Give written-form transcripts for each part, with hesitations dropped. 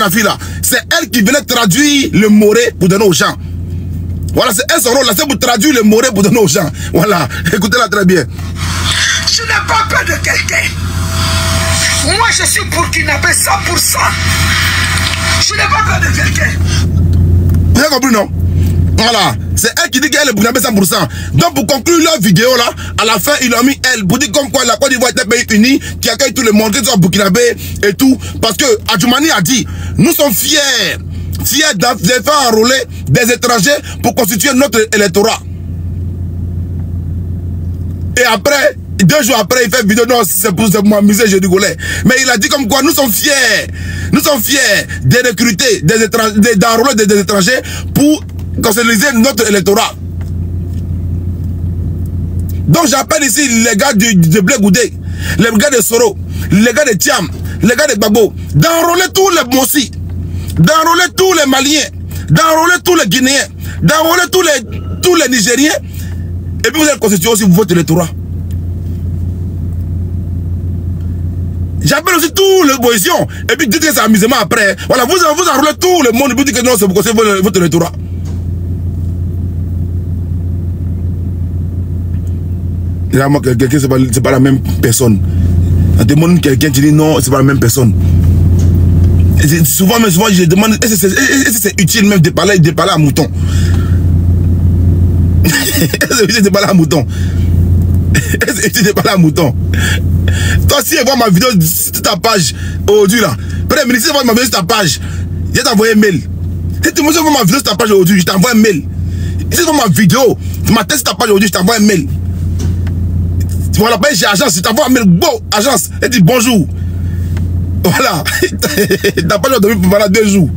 la fille là, c'est elle qui venait traduire le moré pour donner aux gens. Voilà, c'est elle son rôle là, c'est pour traduire le moré pour donner aux gens. Voilà, écoutez-la très bien. Je n'ai pas peur de quelqu'un. Moi, je suis burkinabé 100%. Je n'ai pas peur de quelqu'un. Vous avez compris, non? Voilà, c'est elle qui dit qu'elle est burkinabé 100%. Donc, pour conclure leur vidéo là, à la fin, ils ont mis elle pour dire comme quoi la Côte d'Ivoire est un pays uni qui accueille tout le monde, qui sont burkinabé et tout. Parce que Adjoumani a dit, nous sommes fiers de faire enrôler des étrangers pour constituer notre électorat. Et après, 2 jours après, il fait une vidéo, non, c'est pour m'amuser, je rigolais. Mais il a dit comme quoi, nous sommes fiers de recruter des étrangers, d'enrôler des étrangers pour consolider notre électorat. Donc j'appelle ici les gars de Blé Goudé, les gars de Soro, les gars de Thiam, les gars de Gbagbo, d'enrôler tous les Mossi, d'enrôler tous les Maliens, d'enrôler tous les Guinéens, d'enrôler tous les Nigériens, et puis vous allez constituer aussi votre électorat. J'appelle aussi tout l'opposition, et puis dites que c'est amusement après. Voilà, vous enrôlez tout le monde, et puis dites que non, c'est pour constituer votre électorat. Là, moi, quelqu'un, c'est pas la même personne. On demande quelqu'un, tu dis non, c'est pas la même personne. Souvent, je demande, est-ce que c'est utile même de parler à mouton? Est-ce que c'est utile de parler à mouton? Est-ce que c'est utile de parler à mouton? Toi, si tu vois ma vidéo sur ta page aujourd'hui, là, Premier ministre, si tu vois ma vidéo sur ta page, je vais t'envoyer un mail. Si tu vois ma vidéo sur ta page aujourd'hui, je t'envoie un mail. Si tu vois ma vidéo, tu m'attends sur ta page aujourd'hui, je t'envoie un mail. Voilà, j'ai agence, je t'envoie un mail, bon, agence, et dis bonjour. Voilà, t'as pas dormi pendant 2 jours.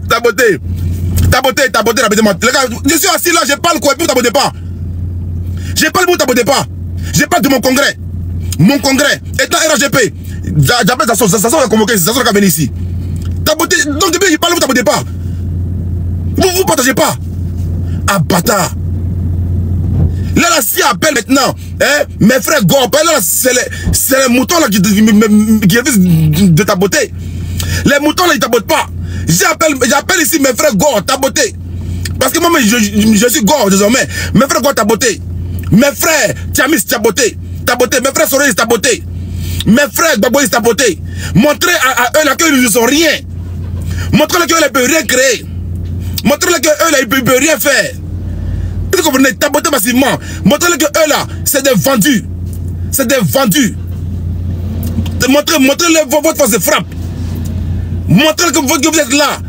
Ta beauté, les gars, je suis assis là, je parle quoi, et puis vous t'abonnez pas. Je parle, vous t'abonnez pas. Je parle de mon congrès. Mon congrès, étant RGP, j'appelle ça va convoquer, ça va venir ici. Ta beauté, donc depuis je parle, vous t'abonnez pas. Vous partagez pas. Ah, bâtard. Là, si appelle maintenant, hein, mes frères Gorp, là, c'est les moutons là qui refusent de taboter. Les moutons là, ils tabotent pas. J'appelle ici mes frères Gorp, taboter. Parce que moi, je suis Gorp désormais. Mes frères Gorp, taboter. Mes frères Tiamis, taboter. Mes frères Soris, taboter. Mes frères Baboïs, taboter. Montrez à eux là qu'ils ne sont rien. Montrez-leur qu'eux là, ils peuvent rien créer. Montrez-leur qu'eux là, ils peuvent rien faire. Vous comprenez? Taboter massivement. Montrez-leur qu'eux là, c'est des vendus. C'est des vendus. Montrez-leur votre force de frappe. Montrez-leur que vous êtes là.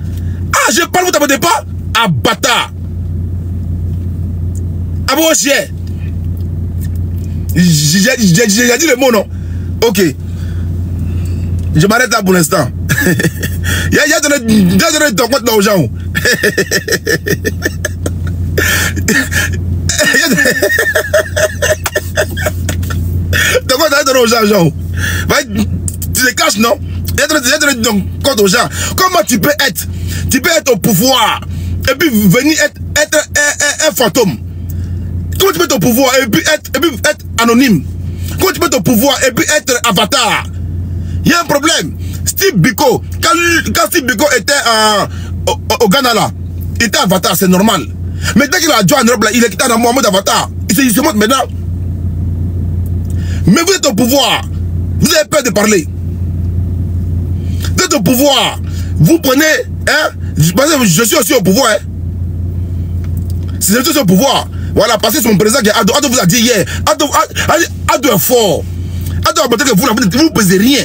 Ah, je parle, vous tabotez pas? Ah, bâtard. Ah bon, chien. J'ai dit le mot, non? Ok. Je m'arrête là pour l'instant. Il y a donné ton compte aux gens. Ton compte a donné aux gens. Tu te caches, non? Il y a donné ton compte aux gens. Comment tu peux être au pouvoir et puis venir être un fantôme? Comment tu peux être au pouvoir et puis être anonyme? Comment tu peux être au pouvoir et puis être avatar? Il y a un problème. Steve Biko, quand Steve Biko était au Ghana là, il était avatar, c'est normal. Mais dès qu'il a joué en Europe là, il est en mode avatar. Il se montre maintenant. Mais vous êtes au pouvoir. Vous avez peur de parler. Vous êtes au pouvoir. Vous prenez, hein? Je suis aussi au pouvoir, hein? Je suis aussi au pouvoir. Voilà, parce que c'est mon président qui Ado vous a dit hier. Ado est fort. Ado a montré que vous ne pesez rien.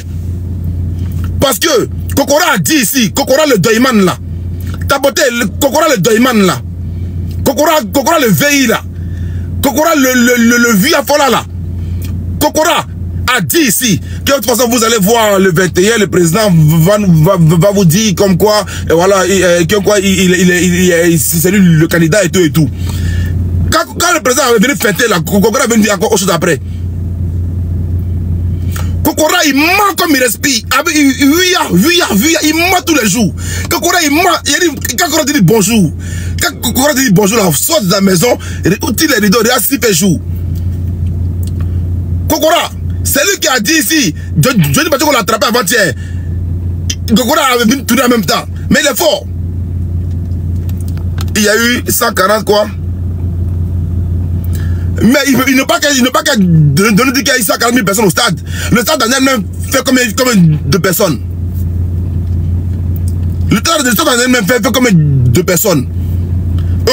Parce que Kokora a dit ici, Kokora le Doyman là. Taboté, Kokora le Doyman là. Kokora le VI là. Kokora le Viafola là. Kokora a dit ici que de toute façon vous allez voir le 21, le président va vous dire comme quoi, et voilà, comme quoi c'est lui le candidat et tout et tout. Quand le président est venu fêter là, Kokora est venu dire encore autre chose après. Kokora il ment comme il respire. Il ment tous les jours. Kokora il ment. Quand Kokora dit bonjour, quand Kokora dit bonjour là, sort de la maison, tire les rideaux, regarde s'il fait jour. Kokora, c'est lui qui a dit ici, je dis pas qu'on l'a attrapé avant-hier. Kokora avait venu tourner en même temps, mais il est fort. Il y a eu 140 quoi. Mais il n'a pas qu'à donner qu'il y a eu 140 000 personnes au stade. Le stade en elle-même fait combien de personnes? Le stade en elle-même fait combien de personnes?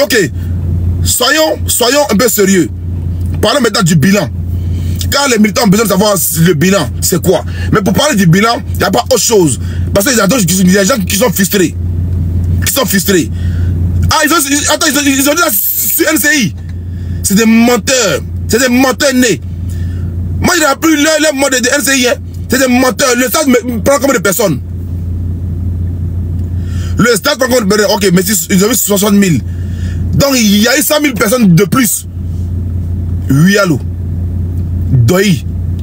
Ok, soyons un peu sérieux. Parlons maintenant du bilan. Quand les militants ont besoin de savoir le bilan, c'est quoi? Mais pour parler du bilan, il n'y a pas autre chose. Parce qu'il y a des gens qui sont frustrés. Ah, ils ont dit là sur NCI. C'est des menteurs. C'est des menteurs nés. Moi, je n'ai plus le mot de NCI. Hein. C'est des menteurs. Le stade prend combien de personnes? Le stade prend combien de personnes? Ok, mais ils ont mis 60 000. Donc, il y a eu 100 000 personnes de plus. Oui, allô. Doi.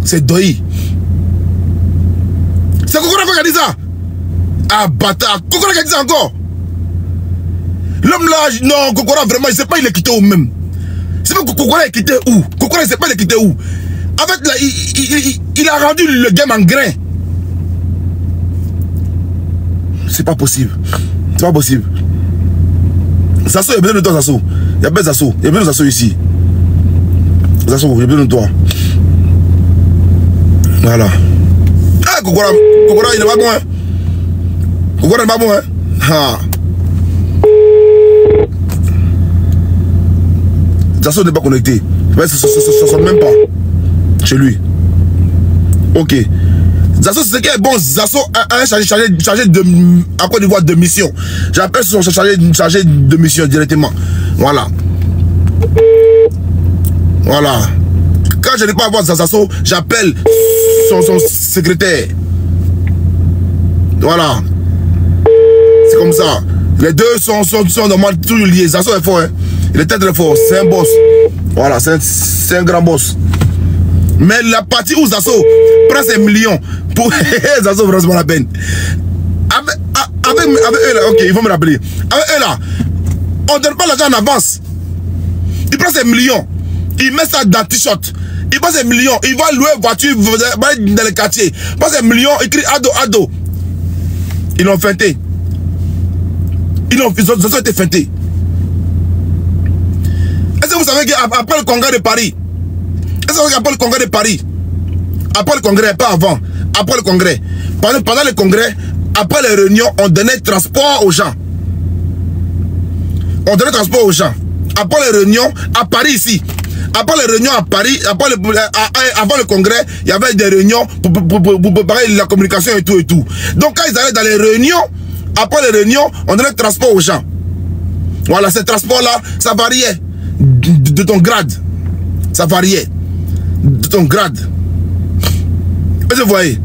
C'est Doi. C'est Kokora qui a dit ça. Ah, bâtard. Kokora qui a dit ça encore. L'homme là, non, Kokora vraiment, je ne sais pas, il est quitté où même. Je ne sais pas Kokora est quitté où. Kokora, je ne sais pas, il est quitté où. En fait, là, il a rendu le game en grain. C'est pas possible. C'est pas possible. Zasso, il y a besoin de toi, Zasso. Il y a besoin de Zasso. Il y a besoin de Zasso ici. Zasso, il y a besoin de toi. Voilà. Ah, Kokora, il n'est pas bon, hein. Kokora n'est pas bon, hein. Ah. Zasso n'est pas connecté. Ça ne sonne même pas chez lui. Ok. Zasso, c'est ce qui est bon. Zasso a un chargé de à Côte d'Ivoire de mission. J'appelle son chargé de mission directement. Voilà. Voilà. Quand je n'ai pas à voir Zasso, j'appelle son secrétaire. Voilà. C'est comme ça. Les deux sont normalement toujours liés. Zasso est fort, hein. Il est très fort, c'est un boss. Voilà, c'est un grand boss. Mais la partie où Zasso prend ses millions pour Zasso, vraiment la peine. Avec eux là, ok, ils vont me rappeler. Avec eux là, on ne donne pas l'argent en avance. Il prend ses millions, il met ça dans le t-shirt. Il prend ses millions, il va louer une voiture dans le quartier. Il prend ses millions, il crie ado. Ils l'ont feinté. Ils ont été feintés. Est-ce que vous savez qu'après le congrès de Paris, après le congrès, pas avant, après le congrès, pendant le congrès, après les réunions, on donnait transport aux gens. Après les réunions, à Paris ici, après les réunions à Paris, avant le congrès, il y avait des réunions pour préparer la communication et tout. Donc quand ils allaient dans les réunions, après les réunions, on donnait transport aux gens. Voilà, ce transport-là, ça variait de ton grade. Ça variait de ton grade. Vous voyez,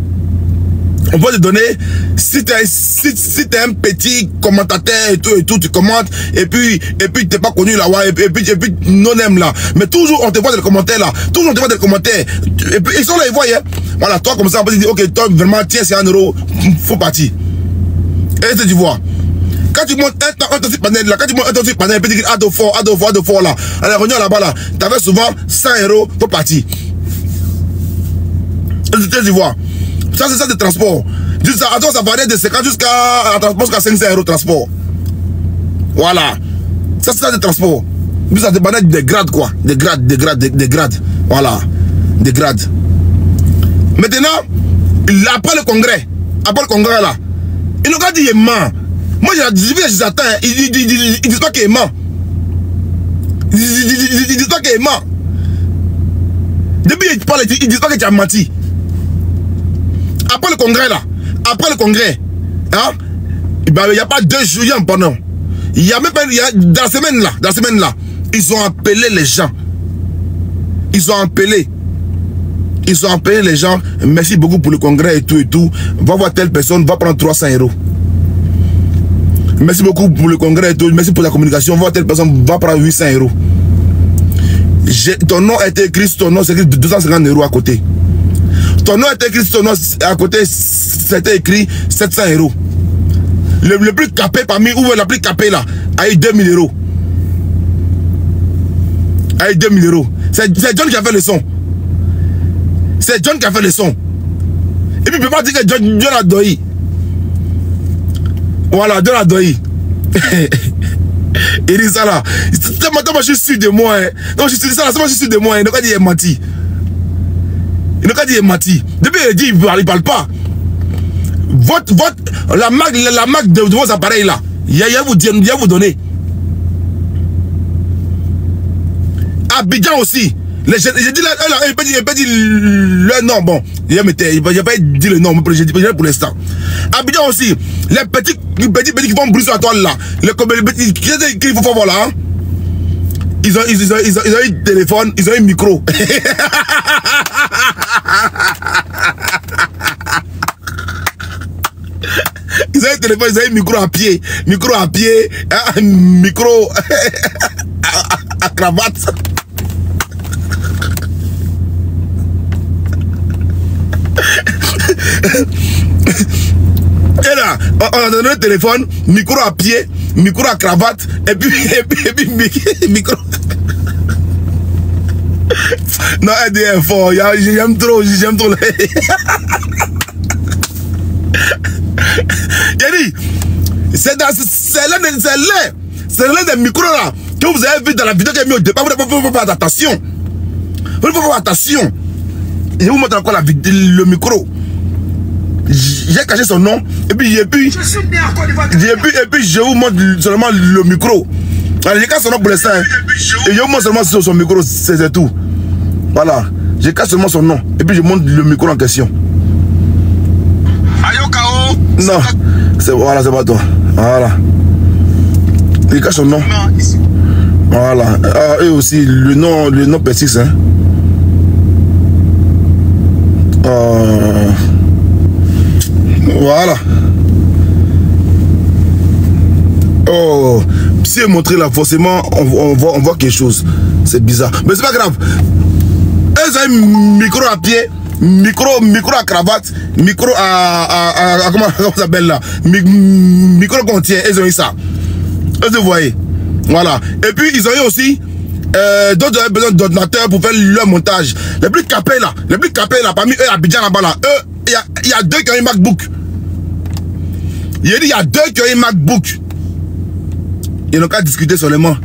on peut te donner, si tu es un petit commentateur et tout, tu commentes, et puis tu n'es pas connu là, et puis non aime là. Mais toujours on te voit dans les commentaires là, et puis ils sont là, ils voient, hein. Voilà, toi comme ça, on peut te dire, ok, toi vraiment, tiens, c'est 1 euro, faut partir. Et tu vois. Quand tu montes un petit panel là, et puis tu dis ado fort là, à la réunion là-bas là, tu avais souvent 100 euros pour partir. Tu vois, ça c'est ça de transport. Ça varie de 50 jusqu'à 500 euros de transport. Voilà. Ça c'est ça de transport. Puis ça dépendait des grades quoi. Des grades. Voilà. Des grades. Maintenant, après le congrès là, ils n'ont pas dit ment. Moi je attends, ils disent pas qu'il est ment. Ils disent pas qu'il est ment. Depuis ils parlent, ils disent pas que tu as menti. Après le congrès, hein, il n'y a pas 2 jours pendant. Il y a même pas, dans la semaine là, ils ont appelé les gens. Ils ont appelé les gens. Merci beaucoup pour le congrès et tout. Va voir telle personne, va prendre 300 euros. Merci beaucoup pour le congrès et tout. Merci pour la communication. Va voir telle personne, va prendre 800 euros. Ton nom a été écrit sur ton nom, c'est écrit 250 euros à côté. Ton nom a été écrit sur ton nom à côté, c'était écrit 700 euros. Le plus capé parmi, ou la plus capé là, a eu 2000 euros. avec 2000 €. C'est John qui a fait le son. C'est John qui a fait le son. Et puis il ne peut pas dire que John a doyi. Voilà, John a doyi. Il dit ça là. Moi je suis sûr de moi. Hein. Non, je suis sûr de ça là. Moi je suis sûr de moi. Il n'a pas dit qu'il est menti. Il n'a pas dit qu'il est menti. Depuis il dit il ne parle pas. La marque de vos appareils là. Il y a vous donner. Abidjan aussi. J'ai dit là, il peut dire le nom. Bon, il n'a pas dit le nom, mais j'ai dit pour l'instant. Abidjan aussi. Les petits qui vont brûler sur la toile là. Les petits qui font voilà. Hein? Ils ont eu téléphone, ils ont eu micro. Ils ont eu téléphone, ils ont eu micro à pied, hein, micro à cravate. Et là, on a donné le téléphone, micro à pied, micro à cravate, et puis micro. Non, elle fort, j'aime trop. J'ai dit, c'est l'un des micros là que vous avez vu dans la vidéo que j'ai mis au départ. Vous devez faire attention. Vous devez faire attention. Je vous montre encore le micro. J'ai caché son nom et puis je vous montre seulement le micro. J'ai caché son nom pour l'instant. Et je vous montre seulement son micro, c'est tout. Voilà. J'ai caché seulement son nom et puis je montre le micro en question. Ayokao. Non, c'est voilà, c'est pas toi. Voilà. Il cache son nom. Voilà. Ah, et aussi le nom persiste. Hein. Voilà. Oh, si elle montrer là, forcément, on voit quelque chose. C'est bizarre. Mais c'est pas grave. Elles ont un micro à pied, micro à cravate, micro à comment ça s'appelle là? Micro qu'on tient, elles ont eu ça. Vous voyez. Voilà. Et puis ils ont eu aussi d'autres avaient besoin d'ordinateurs pour faire leur montage. Les plus capés là, parmi eux, Abidjan là-bas là, eux, il y a deux qui ont un MacBook. Il a dit il y a deux qui ont un MacBook. Ils n'ont qu'à discuter seulement.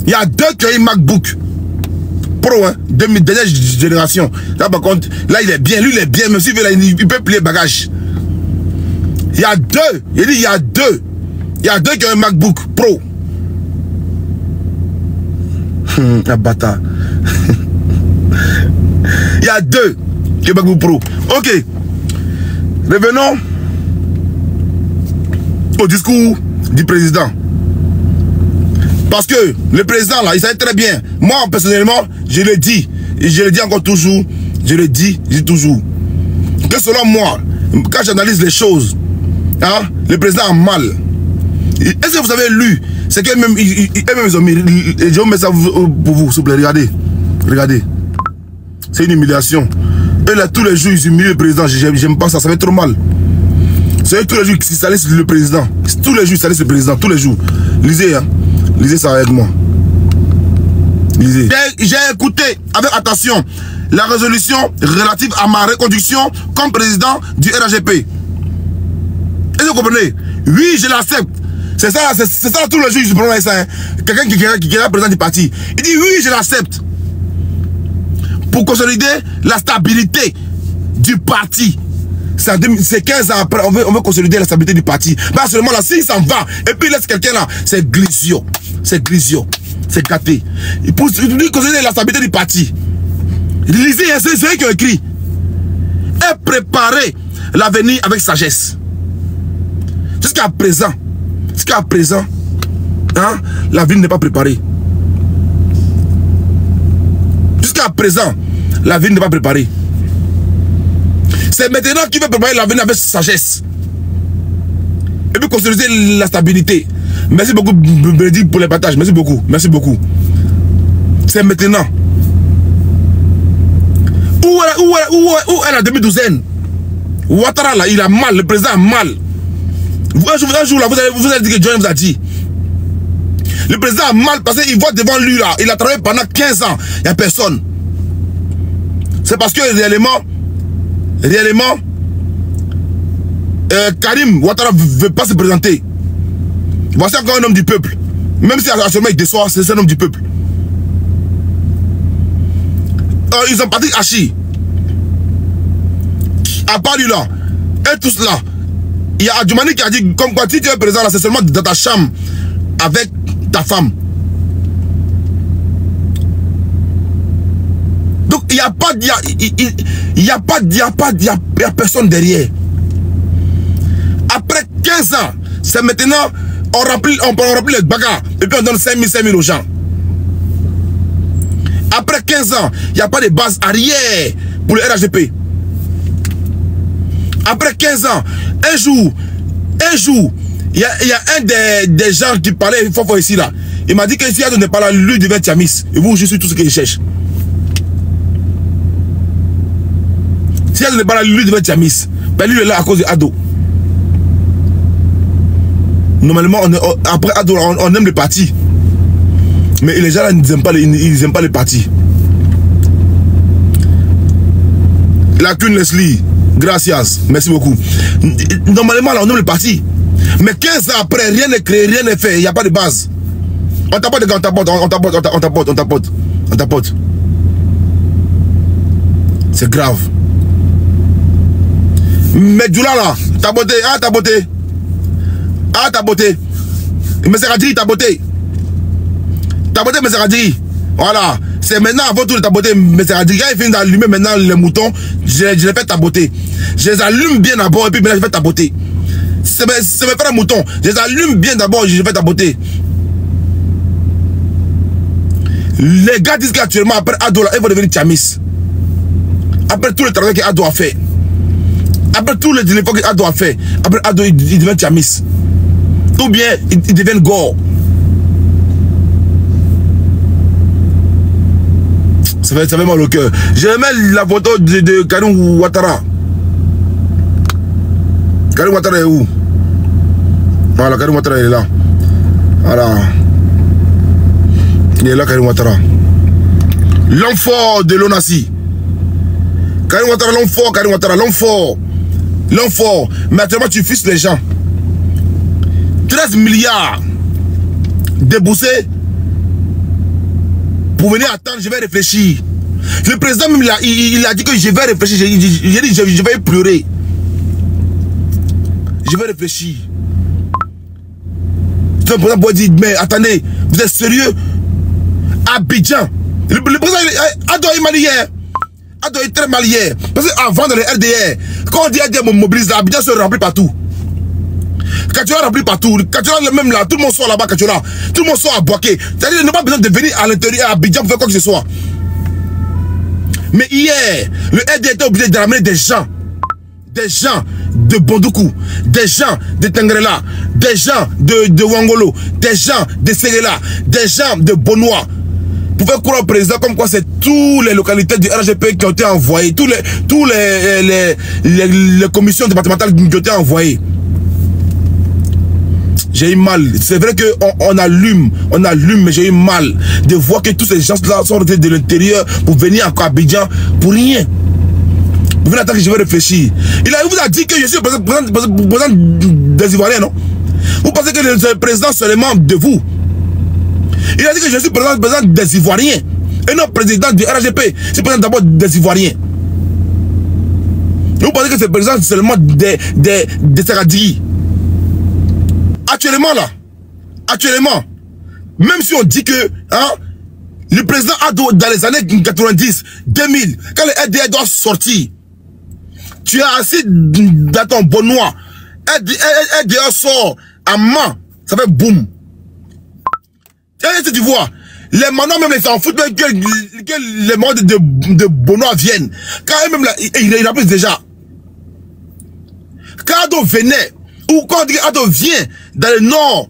Il y a deux qui ont un MacBook Pro, hein, dernière génération. Là par contre, là il est bien, lui il est bien, même s'il veut, il peut plier bagage. Il y a deux, il dit il y a deux qui ont un MacBook Pro. Un bâtard. Il y a deux qui ont un MacBook Pro. Ok. Revenons au discours du président. Parce que le président là, il savait très bien. Moi personnellement, je le dis. Et je le dis encore toujours. Je dis toujours. Que selon moi, quand j'analyse les choses, hein, le président a mal. Est-ce que vous avez lu? C'est qu'eux-mêmes ils ont mis. Je vais mettre ça pour vous, s'il vous plaît. Regardez. Regardez. C'est une humiliation. Et là, tous les jours, ils humilient le président. J'aime pas ça, ça fait trop mal. C'est tous les jours qu'ils salissent le président. Tous les jours, ils salissent le président. Tous les jours. Lisez, hein. Lisez ça avec moi. Lisez. J'ai écouté avec attention la résolution relative à ma reconduction comme président du RAGP. Est-ce que vous comprenez? Oui, je l'accepte. C'est ça tous les jours je prononce ça. Hein. Quelqu'un qui est président du parti. Il dit oui, je l'accepte. Pour consolider la stabilité du parti. C'est 15 ans après, on veut consolider la stabilité du parti. Pas seulement là, s'il s'en va, et puis il laisse quelqu'un là, c'est glissio. C'est glissio. C'est gâté. Pour consolider la stabilité du parti. Lisez, c'est eux qui ont écrit. Et préparer l'avenir avec sagesse. Jusqu'à présent, hein, l'avenir n'est pas préparé. Jusqu'à présent, l'avenir n'est pas préparé. C'est maintenant qu'il veut préparer l'avenir avec sagesse. Et puis consolider la stabilité. Merci beaucoup, Bénédicte, pour les partages. Merci beaucoup. Merci beaucoup. C'est maintenant. Où est la demi-douzaine? Ouattara, là, il a mal. Le président a mal. Un jour là, vous allez dire que John vous a dit. Le président a mal parce qu'il voit devant lui là. Il a travaillé pendant 15 ans. Il n'y a personne. C'est parce que réellement, Karim Ouattara ne veut pas se présenter. Voici encore un homme du peuple. Même si actuellement il déçoit, c'est un homme du peuple. Ils ont parti Hachi. À part lui là, et tout cela, il y a Adjoumani qui a dit comme quoi si tu es présent là, c'est seulement dans ta chambre avec ta femme. Donc il n'y a pas, il y a personne derrière. Après 15 ans, c'est maintenant on remplit les bagarres et puis on donne 5 000 aux gens. Après 15 ans, il n'y a pas de base arrière pour le RHDP. Après 15 ans, un jour, il y a un des gens qui parlait fort ici là. Il m'a dit que si Ado n'est pas là, lui devient Tiamis. Et vous, je suis tout ce qu'il cherche. Si Ado n'est pas là, lui devient Tiamis. Ben lui il est là à cause de Ado. Normalement, après Ado, on aime le parti. Mais les gens là, ils n'aiment pas les partis. La Queen Leslie, gracias, merci beaucoup. Normalement, là, on aime le parti. Mais 15 ans après, rien n'est créé, rien n'est fait, il n'y a pas de base. On tapote, on tapote. C'est grave. Mais Djoula là, tapoté. Mais c'est Radji, tapoté, mais c'est Radji. Voilà. C'est maintenant avant tout le taboter, mais c'est Radji. Quand il finit d'allumer maintenant les moutons, je les fais taboter. Je les allume bien d'abord et puis maintenant je fais taboter. C'est mes frères moutons. Je les allume bien d'abord et je les fais taboter. Les gars disent qu'actuellement, après Ado, là, ils vont devenir Tiamis. Après tout le travail qu'Ado a fait. Après tout le téléphone qu'Ado a fait. Après Ado, il devient Tiamis. Ou bien, ils deviennent Gore. Ça fait mal au cœur. Je mets la photo de Karim Ouattara. Karim Ouattara est où? Voilà, Karim Ouattara est là. Voilà. Il est là, Karim Ouattara. L'homme fort de l'ONASI. Karim Ouattara, l'homme fort, Karim Ouattara, l'homme fort. L'homme fort. Mais actuellement, tu fisses les gens. 13 milliards déboursés pour venir attendre, je vais réfléchir. Le président même il a dit que je vais réfléchir. J'ai dit je vais pleurer. Je vais réfléchir. Le président doit dire mais attendez, vous êtes sérieux? Abidjan. Le président Ado est mal hier. Ado est très mal hier. Parce qu'avant dans le RDR, quand on dit RDR mobilise, Abidjan se remplit partout. Kachora remplit partout. Kachora même là, tout le monde sort là-bas, Kachora. Tout le monde sort à Boaké. C'est-à-dire qu'il n'a pas besoin de venir à l'intérieur, à Abidjan pour faire quoi que ce soit. Mais hier, le RD était obligé de ramener des gens de Bondoukou, des gens de Tengrela, des gens de Wangolo, des gens de Ségela, des gens de Bonois. Pour faire croire au président comme quoi c'est toutes les localités du RGP qui ont été envoyées, toutes les commissions départementales qui ont été envoyées. J'ai eu mal. C'est vrai qu'on allume, mais j'ai eu mal de voir que tous ces gens-là sont rentrés de l'intérieur pour venir encore à Abidjan pour rien. Vous venez attendre que je vais réfléchir. Il vous a dit que je suis le président des Ivoiriens, non? Vous pensez que c'est le président seulement de vous? Il a dit que je suis président des Ivoiriens et non président du RGP. Je suis président d'abord des Ivoiriens. Vous pensez que c'est le président seulement des Saradji? Actuellement, même si on dit que le président Ado, dans les années 90, 2000, quand le RDR doit sortir, tu es assis dans ton bonnois, RDR sort à main, ça fait boum. Tu vois, les manants même ils s'en foutent même que les manants de bonnois viennent. Quand même là, il rappelle déjà. Quand Ado venait, ou quand Ado vient dans le nord,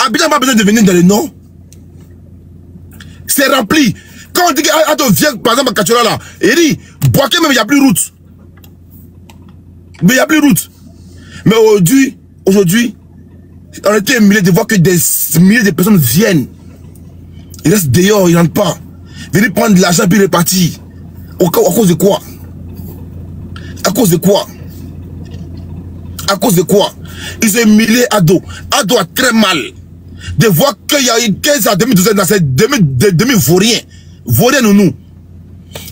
Abidjan n'a pas besoin de venir dans le nord. C'est rempli. Quand on dit qu'Ado vient, par exemple, à Kachora là, il dit, Boaké même, il n'y a plus route. Mais il n'y a plus route. Mais aujourd'hui, On était humilié de voir que des milliers de personnes viennent. Ils restent dehors, ils n'entrent pas. Venez prendre de l'argent puis repartir. À cause de quoi? À cause de quoi? À cause de quoi? Ils ont humilié Ado. Ado a très mal. De voir qu'il y a eu 15 ans, demi-douzaine là, c'est demi-vaurien. Vaurien ou nous.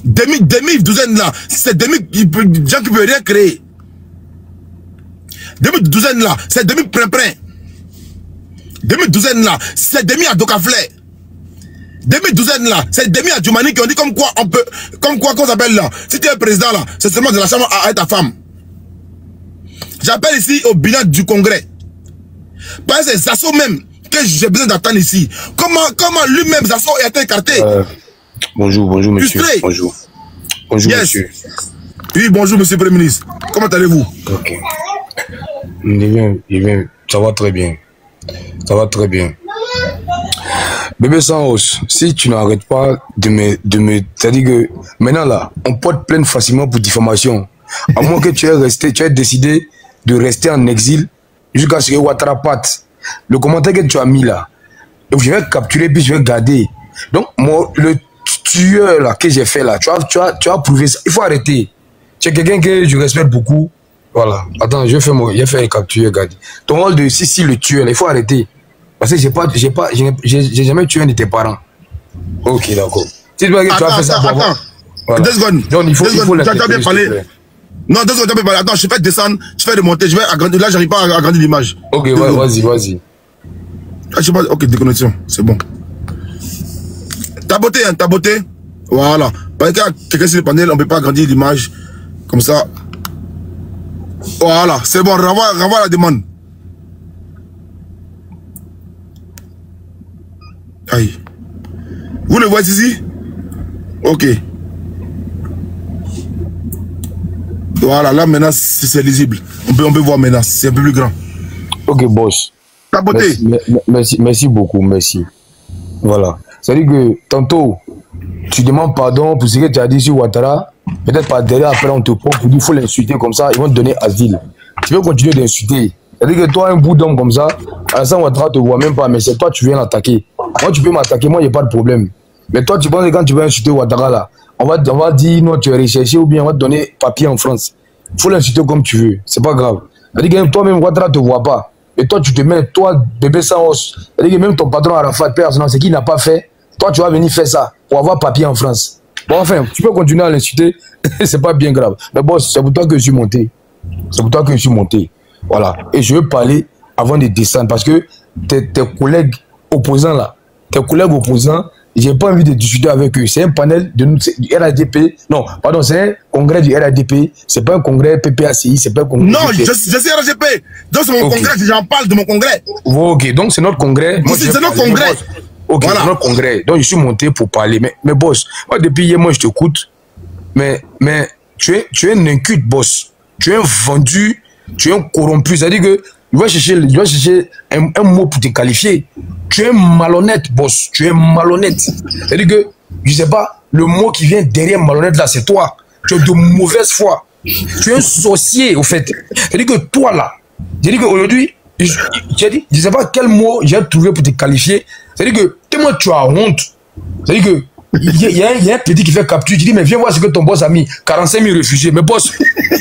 Demi-douzaine là, c'est gens qui ne peuvent rien créer. Demi-douzaine là, c'est demi-prin-prin. Demi-douzaine là, c'est demi-adocaflé. Demi-douzaine là, c'est demi-adjumani qui ont dit comme quoi on peut, comme quoi qu'on s'appelle là. Si tu es président là, c'est seulement de la chambre à ta femme. J'appelle ici au bilan du congrès. Parce que c'est Zasso même que j'ai besoin d'attendre ici. Comment lui-même Zasso a été écarté? Bonjour monsieur. Bonjour. Bonjour yes. Monsieur. Oui, bonjour monsieur le Premier ministre. Comment allez-vous? Ok. Il vient. Ça va très bien. Ça va très bien. Bébé Sanros, si tu n'arrêtes pas de me... C'est-à-dire que maintenant là, on porte plainte facilement pour diffamation. À moins que tu aies décidé de rester en exil jusqu'à ce que Ouattara parte. Le commentaire que tu as mis là, donc je vais capturer puis je vais garder. Donc moi, le tueur là que j'ai fait là, tu as prouvé ça. Il faut arrêter. Tu es quelqu'un que je respecte beaucoup. Voilà. Attends, je vais faire capturer, garder. Ton rôle de si le tueur là, il faut arrêter. Parce que j'ai jamais tué un de tes parents. Ok, d'accord. Si tu as fait ça pour attends. Voilà. 2 secondes. Donc, il faut tu as bien parlé. Non, 2 secondes, tu as bien parlé. Attends, je fais descendre, je fais remonter, je vais agrandir. Là, j'arrive pas à agrandir l'image. Ok, vas-y. Ah, je sais pas, ok, déconnexion, c'est bon. T'as beauté. Voilà. Parce que quelqu'un sur le panel, on ne peut pas agrandir l'image. Comme ça. Voilà, c'est bon, renvoie la demande. Aïe. Vous le voyez ici? Ok. Voilà, là maintenant c'est lisible. On peut voir maintenant, c'est un peu plus grand. Ok, boss. Ta beauté. Merci beaucoup, merci. Voilà. C'est-à-dire que tantôt, tu demandes pardon pour ce que tu as dit sur Ouattara. Peut-être pas derrière, après on te prend pour dire qu'il faut l'insulter comme ça, ils vont te donner asile. Tu veux continuer d'insulter. C'est-à-dire que toi, un bout d'homme comme ça, Alassane Ouattara te voit même pas, mais c'est toi tu viens l'attaquer. Moi, tu peux m'attaquer, moi, il n'y a pas de problème. Mais toi, tu penses que quand tu vas insulter Ouattara là, on va dire non, tu es recherché ou bien on va te donner papier en France. Il faut l'insulter comme tu veux, c'est pas grave. C'est-à-dire que toi-même, Ouattara ne te voit pas. Et toi, tu te mets, toi, bébé sans os. C'est-à-dire que même ton patron Arafat, personne, c'est qu'il n'a pas fait. Toi, tu vas venir faire ça pour avoir papier en France. Bon, enfin, tu peux continuer à l'insulter, c'est pas bien grave. Mais bon, c'est pour toi que je suis monté. C'est pour toi que je suis monté. Voilà. Et je veux parler avant de descendre parce que tes collègues opposants là, j'ai pas envie de discuter avec eux. C'est un panel du RADP. Non, pardon, c'est un congrès du RADP. C'est pas un congrès PPACI, c'est pas un congrès. Non, je suis RADP. Donc c'est mon congrès, j'en parle de mon congrès. Ok, donc c'est notre congrès. C'est notre congrès. Ok, voilà. C'est notre congrès. Donc je suis monté pour parler. Mais boss, moi depuis hier, moi je t'écoute. Mais tu es un inculte, boss. Tu es un vendu, tu es un corrompu. C'est-à-dire que il doit chercher un mot pour te qualifier. Tu es malhonnête, boss. Tu es malhonnête. C'est-à-dire que, je sais pas, le mot qui vient derrière malhonnête là, c'est toi. Tu es de mauvaise foi. Tu es un sorcier, au fait. C'est-à-dire que toi là, j'ai dit qu'aujourd'hui, je sais pas quel mot j'ai trouvé pour te qualifier. C'est-à-dire que, tellement tu as honte. C'est-à-dire que, il y a un petit qui fait capture. Tu dis, mais viens voir ce que ton boss a mis. 45 000 réfugiés. Mais boss,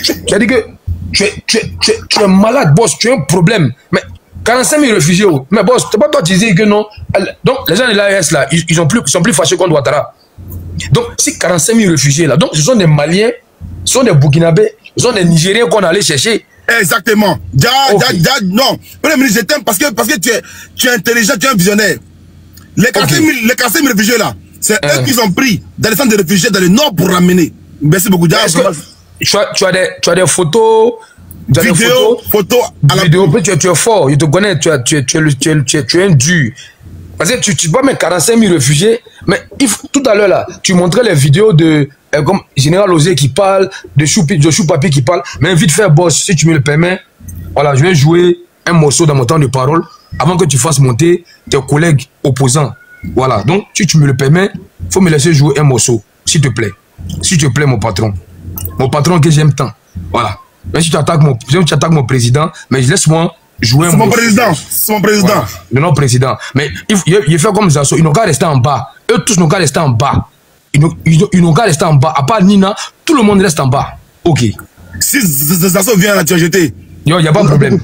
c'est-à-dire que, tu es malade, boss, tu as un problème. Mais 45 000 réfugiés, mais boss, c'est pas toi qui dis que non. Donc, les gens de l'AES là, ils sont plus fâchés contre Ouattara. Donc, si 45 000 réfugiés là, donc ce sont des Maliens, ce sont des Burkinabés, ce sont des Nigériens qu'on allait chercher. Exactement. Non. Premier ministre, je t'aime parce que tu es intelligent, tu es un visionnaire. Les 45 000 réfugiés là, c'est eux qui ont pris dans les centres de réfugiés dans le nord pour ramener. Merci beaucoup. Tu as des photos, photos à la vidéo. Tu es fort, je te connais, tu es un dur. Parce que tu vois, mais 45 000 réfugiés, mais tout à l'heure là, tu montrais les vidéos de comme Général Osé qui parle, de Choupapi qui parle, mais vite fait, boss, si tu me le permets, voilà, je vais jouer un morceau dans mon temps de parole avant que tu fasses monter tes collègues opposants. Voilà, donc si tu me le permets, il faut me laisser jouer un morceau, s'il te plaît. S'il te plaît, mon patron. Mon patron que j'aime tant. Voilà. Même si tu attaques mon président, mais laisse-moi jouer C'est mon président. C'est mon président. Voilà. Le nom président. Mais il fait comme Zasso. Ils n'ont qu'à rester en bas. Eux tous n'ont qu'à rester en bas. Ils n'ont qu'à rester en bas. À part Nina, tout le monde reste en bas. Ok. Si Zasso vient là, tu vas jeter. Il n'y a pas de problème.